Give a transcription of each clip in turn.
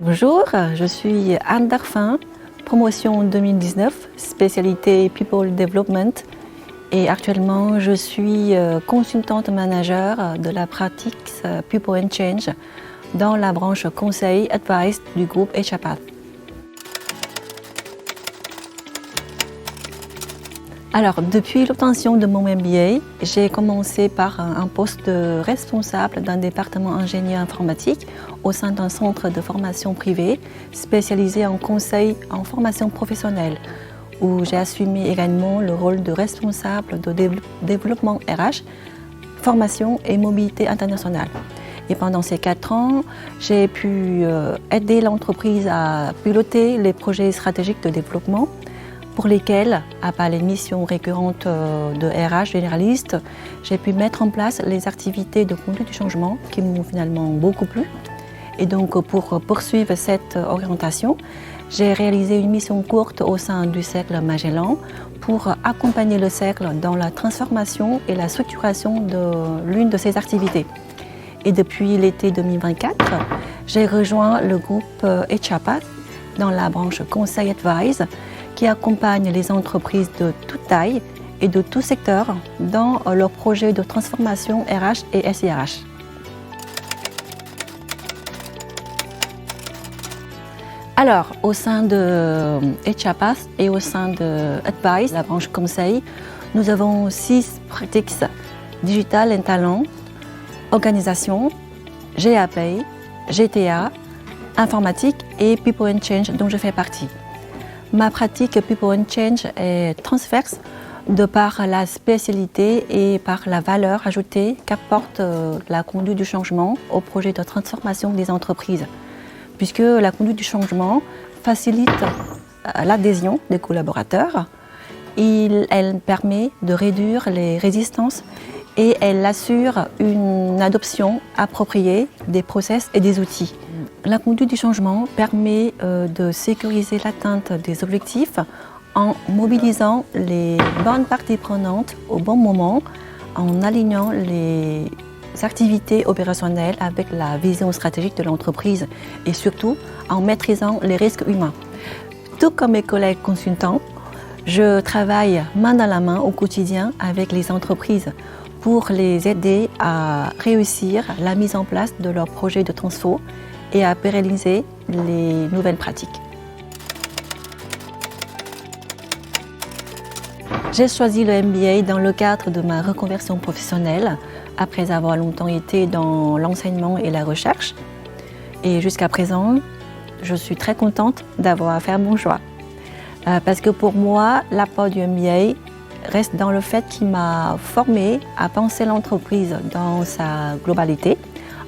Bonjour, je suis Anne Darfin, promotion 2019, spécialité People Development et actuellement je suis consultante manager de la pratique People and Change dans la branche conseil advice du groupe HRPath. Alors, depuis l'obtention de mon MBA, j'ai commencé par un poste de responsable d'un département ingénieur informatique au sein d'un centre de formation privé spécialisé en conseil en formation professionnelle, où j'ai assumé également le rôle de responsable de développement RH, formation et mobilité internationale. Et pendant ces 4 ans, j'ai pu aider l'entreprise à piloter les projets stratégiques de développement pour lesquels, à part les missions récurrentes de RH généraliste, j'ai pu mettre en place les activités de conduite du changement qui m'ont finalement beaucoup plu. Et donc pour poursuivre cette orientation, j'ai réalisé une mission courte au sein du Cercle Magellan pour accompagner le Cercle dans la transformation et la structuration de l'une de ses activités. Et depuis l'été 2024, j'ai rejoint le groupe HRPath dans la branche Conseil Advice qui accompagne les entreprises de toute taille et de tout secteur dans leurs projets de transformation RH et SIRH. Alors, au sein de HRPath et au sein de Advice, la branche conseil, nous avons 6 pratiques Digital and Talent, Organisation, GAP, GTA, Informatique et People and Change dont je fais partie. Ma pratique People and Change est transverse de par la spécialité et par la valeur ajoutée qu'apporte la conduite du changement au projet de transformation des entreprises, puisque la conduite du changement facilite l'adhésion des collaborateurs, elle permet de réduire les résistances et elle assure une adoption appropriée des process et des outils. La conduite du changement permet de sécuriser l'atteinte des objectifs en mobilisant les bonnes parties prenantes au bon moment, en alignant les activités opérationnelles avec la vision stratégique de l'entreprise et surtout en maîtrisant les risques humains. Tout comme mes collègues consultants, je travaille main dans la main au quotidien avec les entreprises pour les aider à réussir la mise en place de leurs projets de transfo et à pérenniser les nouvelles pratiques. J'ai choisi le MBA dans le cadre de ma reconversion professionnelle, après avoir longtemps été dans l'enseignement et la recherche. Et jusqu'à présent, je suis très contente d'avoir fait mon choix. Parce que pour moi, l'apport du MBA reste dans le fait qu'il m'a formée à penser l'entreprise dans sa globalité,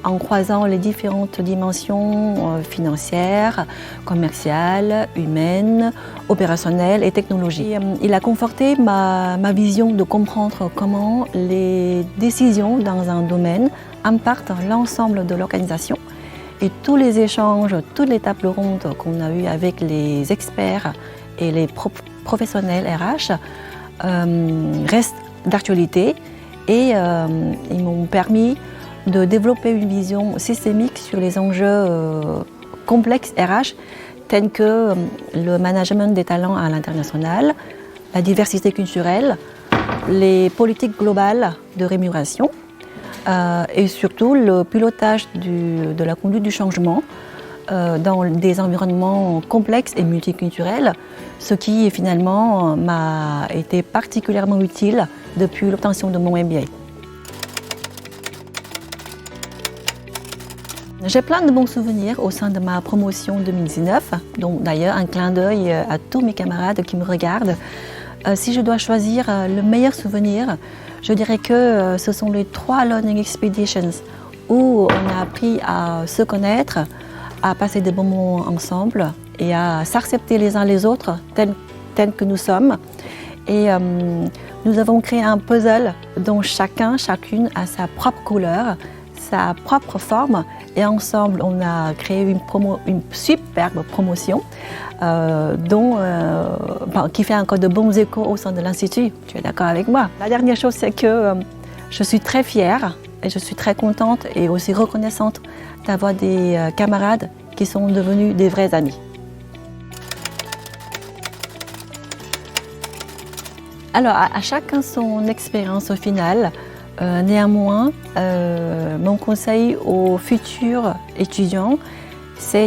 en croisant les différentes dimensions financières, commerciales, humaines, opérationnelles et technologiques. Il a conforté ma vision de comprendre comment les décisions dans un domaine impactent l'ensemble de l'organisation. Et tous les échanges, toutes les tables rondes qu'on a eues avec les experts et les professionnels RH restent d'actualité et ils m'ont permis de développer une vision systémique sur les enjeux complexes RH tels que le management des talents à l'international, la diversité culturelle, les politiques globales de rémunération et surtout le pilotage de la conduite du changement dans des environnements complexes et multiculturels, ce qui finalement m'a été particulièrement utile depuis l'obtention de mon MBA. J'ai plein de bons souvenirs au sein de ma promotion 2019, dont d'ailleurs un clin d'œil à tous mes camarades qui me regardent. Si je dois choisir le meilleur souvenir, je dirais que ce sont les 3 Learning Expeditions où on a appris à se connaître, à passer des bons moments ensemble et à s'accepter les uns les autres tels que nous sommes. Et nous avons créé un puzzle dont chacune a sa propre couleur, sa propre forme. Et ensemble, on a créé une superbe promotion qui fait encore de bons échos au sein de l'Institut. Tu es d'accord avec moi? La dernière chose, c'est que je suis très fière et je suis très contente et aussi reconnaissante d'avoir des camarades qui qui sont devenus des vrais amis. Alors, à chacun son expérience au final. Néanmoins, mon conseil aux futurs étudiants, c'est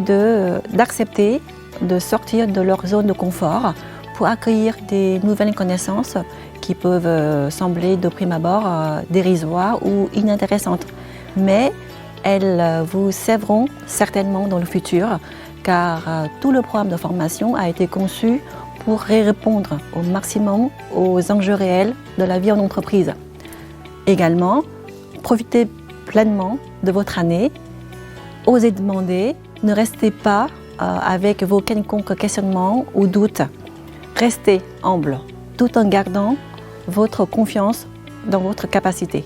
d'accepter de sortir de leur zone de confort pour accueillir des nouvelles connaissances qui peuvent sembler de prime abord dérisoires ou inintéressantes. Mais elles vous serviront certainement dans le futur, car tout le programme de formation a été conçu pour répondre au maximum aux enjeux réels de la vie en entreprise. Également, profitez pleinement de votre année, osez demander, ne restez pas avec vos quelconques questionnements ou doutes. Restez humble, tout en gardant votre confiance dans votre capacité.